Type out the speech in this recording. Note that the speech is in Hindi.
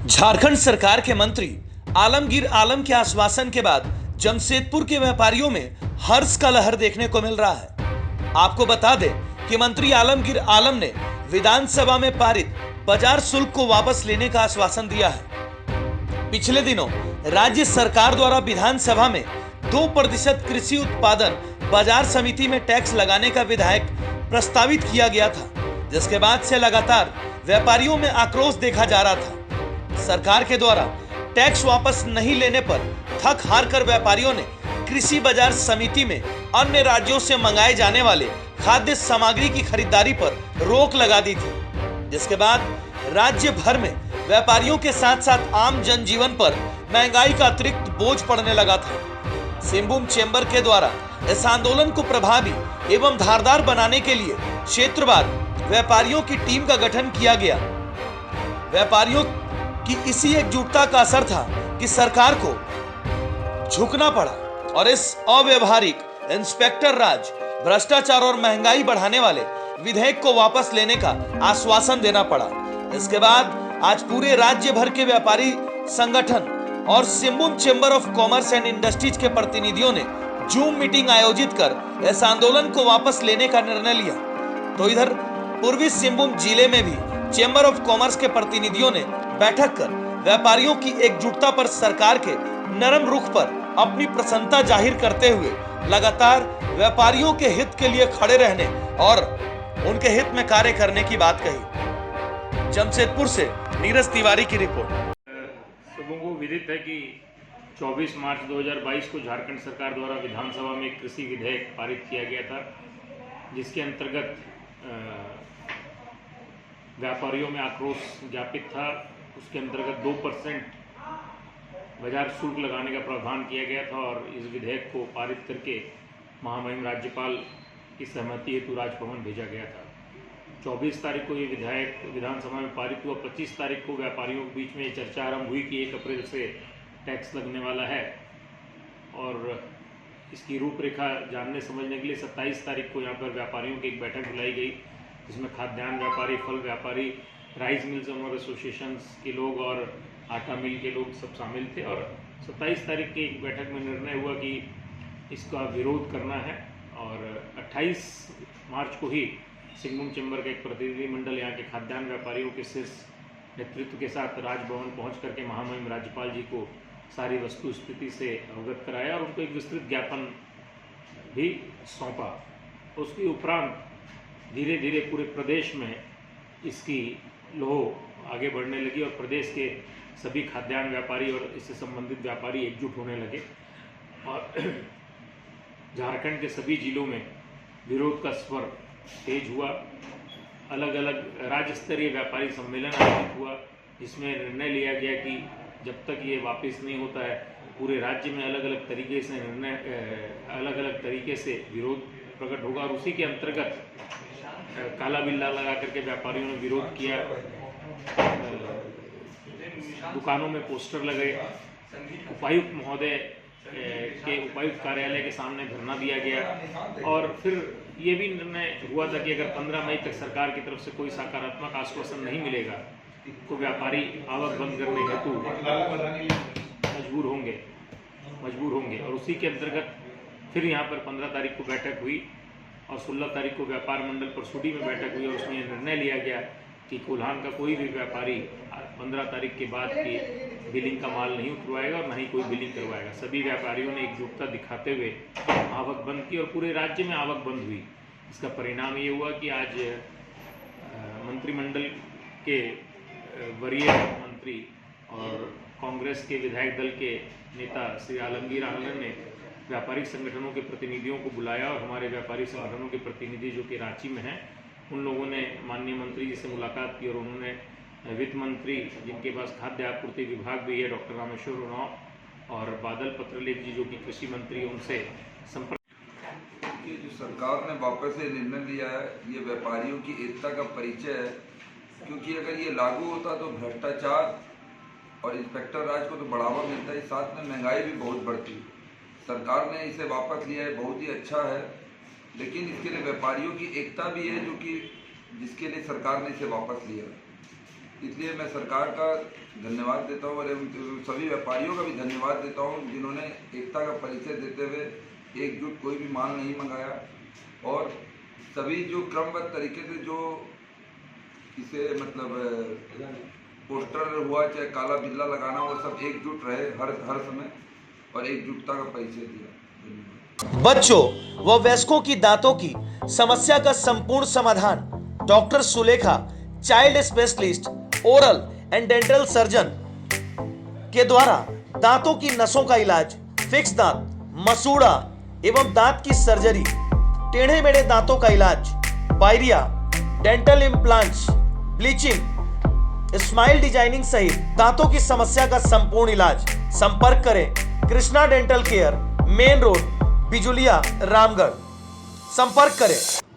झारखंड सरकार के मंत्री आलमगीर आलम के आश्वासन के बाद जमशेदपुर के व्यापारियों में हर्ष का लहर देखने को मिल रहा है। आपको बता दें कि मंत्री आलमगीर आलम ने विधानसभा में पारित बाजार शुल्क को वापस लेने का आश्वासन दिया है। पिछले दिनों राज्य सरकार द्वारा विधानसभा में 2% कृषि उत्पादन बाजार समिति में टैक्स लगाने का विधेयक प्रस्तावित किया गया था, जिसके बाद से लगातार व्यापारियों में आक्रोश देखा जा रहा था। सरकार के द्वारा टैक्स वापस नहीं लेने पर थक हार कर व्यापारियों ने कृषि बाजार समिति में अन्य राज्यों से मंगाए जाने वाले खाद्य सामग्री की खरीदारी पर रोक लगा दी थी, जिसके बाद राज्य भर में व्यापारियों के साथ साथ आम जनजीवन पर महंगाई का अतिरिक्त बोझ पड़ने लगा था। सिंहभूम चेंबर के द्वारा इस आंदोलन को प्रभावी एवं धारदार बनाने के लिए क्षेत्रवार व्यापारियों की टीम का गठन किया गया। व्यापारियों की इसी एकजुटता का असर था कि सरकार को झुकना पड़ा और इस अव्यवहारिक, इंस्पेक्टर राज, भ्रष्टाचार और महंगाई बढ़ाने वाले विधेयक को वापस लेने का आश्वासन देना पड़ा। इसके बाद आज पूरे राज्य भर के व्यापारी संगठन और Singhbhum chamber of commerce and industries के प्रतिनिधियों ने जूम मीटिंग आयोजित कर इस आंदोलन को वापस लेने का निर्णय लिया। तो इधर पूर्वी सिंहभूम जिले में भी चेंबर ऑफ कॉमर्स के प्रतिनिधियों ने बैठक कर व्यापारियों की एकजुटता पर सरकार के नरम रुख पर अपनी प्रसन्नता जाहिर करते हुए लगातार व्यापारियों के हित के लिए खड़े रहने और उनके हित में कार्य करने की बात कही। जमशेदपुर से नीरज तिवारी की रिपोर्ट। सबों को विदित है कि 24 मार्च 2022 को झारखंड सरकार द्वारा विधानसभा में कृषि विधेयक पारित किया गया था, जिसके अंतर्गत व्यापारियों में आक्रोश ज्ञापित था। उसके अंतर्गत 2% बाजार शुल्क लगाने का प्रावधान किया गया था और इस विधेयक को पारित करके महामहिम राज्यपाल की सहमति हेतु राजभवन भेजा गया था। 24 तारीख को ये विधेयक विधानसभा में पारित हुआ। 25 तारीख को व्यापारियों के बीच में चर्चा आरंभ हुई कि 1 अप्रैल से टैक्स लगने वाला है और इसकी रूपरेखा जानने समझने के लिए 27 तारीख को यहाँ पर व्यापारियों की एक बैठक बुलाई गई, जिसमें खाद्यान्न व्यापारी, फल व्यापारी, राइस मिल्स ओनर एसोसिएशंस के लोग और आटा मिल के लोग सब शामिल थे। और 27 तारीख की एक बैठक में निर्णय हुआ कि इसका विरोध करना है और 28 मार्च को ही सिंहभूम चेंबर का एक प्रतिनिधिमंडल यहाँ के खाद्यान्न व्यापारियों के शीर्ष नेतृत्व के साथ राजभवन पहुँच करके महामहिम राज्यपाल जी को सारी वस्तु स्थिति से अवगत कराया और उनको एक विस्तृत ज्ञापन भी सौंपा। उसके उपरांत धीरे धीरे पूरे प्रदेश में इसकी लौ आगे बढ़ने लगी और प्रदेश के सभी खाद्यान्न व्यापारी और इससे संबंधित व्यापारी एकजुट होने लगे और झारखंड के सभी जिलों में विरोध का स्वर तेज हुआ। अलग अलग राज्य स्तरीय व्यापारी सम्मेलन आयोजित हुआ, जिसमें निर्णय लिया गया कि जब तक ये वापस नहीं होता है पूरे राज्य में अलग अलग तरीके से विरोध प्रकट होगा। और उसी के अंतर्गत काला बिल्ला लगा करके व्यापारियों ने विरोध किया। दुकानों में पोस्टर लगे, उपायुक्त महोदय के उपायुक्त कार्यालय के सामने धरना दिया गया और फिर ये भी निर्णय हुआ था कि अगर 15 मई तक सरकार की तरफ से कोई सकारात्मक आश्वासन नहीं मिलेगा तो व्यापारी आवक बंद करने हेतु मजबूर होंगे। और उसी के अंतर्गत फिर यहाँ पर 15 तारीख को बैठक हुई और 16 तारीख को व्यापार मंडल परसुडी में बैठक हुई और उसमें निर्णय लिया गया कि कोल्हान का कोई भी व्यापारी 15 तारीख के बाद की बिलिंग का माल नहीं उतरवाएगा और न ही कोई बिलिंग करवाएगा। सभी व्यापारियों ने एकजुटता दिखाते हुए आवक बंद की और पूरे राज्य में आवक बंद हुई। इसका परिणाम ये हुआ कि आज मंत्रिमंडल के वरीय मंत्री और कांग्रेस के विधायक दल के नेता श्री आलमगीर आलम ने व्यापारिक संगठनों के प्रतिनिधियों को बुलाया और हमारे व्यापारी संगठनों के प्रतिनिधि जो कि रांची में हैं, उन लोगों ने माननीय मंत्री जी से मुलाकात की और उन्होंने वित्त मंत्री, जिनके पास खाद्य आपूर्ति विभाग भी है, डॉक्टर रामेश्वर उरांव और बादल पत्रलेख जी जो कि कृषि मंत्री, उनसे संपर्क। ये जो सरकार ने वापस से निर्णय लिया है, ये व्यापारियों की एकता का परिचय है, क्योंकि अगर ये लागू होता तो भ्रष्टाचार और इंस्पेक्टर राज को तो बढ़ावा मिलता है, साथ में महंगाई भी बहुत बढ़ती। सरकार ने इसे वापस लिया है, बहुत ही अच्छा है, लेकिन इसके लिए व्यापारियों की एकता भी है जो कि जिसके लिए सरकार ने इसे वापस लिया। इसलिए मैं सरकार का धन्यवाद देता हूँ और सभी व्यापारियों का भी धन्यवाद देता हूँ जिन्होंने एकता का परिचय देते हुए एकजुट कोई भी माल नहीं मंगाया और सभी जो क्रमबद्ध तरीके से जो इसे मतलब पोस्टर हुआ चाहे काला बिल्ला लगाना वो सब एकजुट रहे हर समय और एकजुटता का परिचय दिया। बच्चों व वयस्कों की दांतों की समस्या का संपूर्ण समाधान doctor Sulekha child specialist oral and dental surgeon के द्वारा दांतों की नसों का इलाज, फिक्स दांत, मसूड़ा एवं दांत की सर्जरी, टेढ़े मेढ़े दांतों का इलाज, pyorrhoea, dental implants, bleaching, smile designing सहित दांतों की समस्या का संपूर्ण इलाज। संपर्क करें Krishna dental care, main road, Bijulia, Ramgarh. संपर्क करें।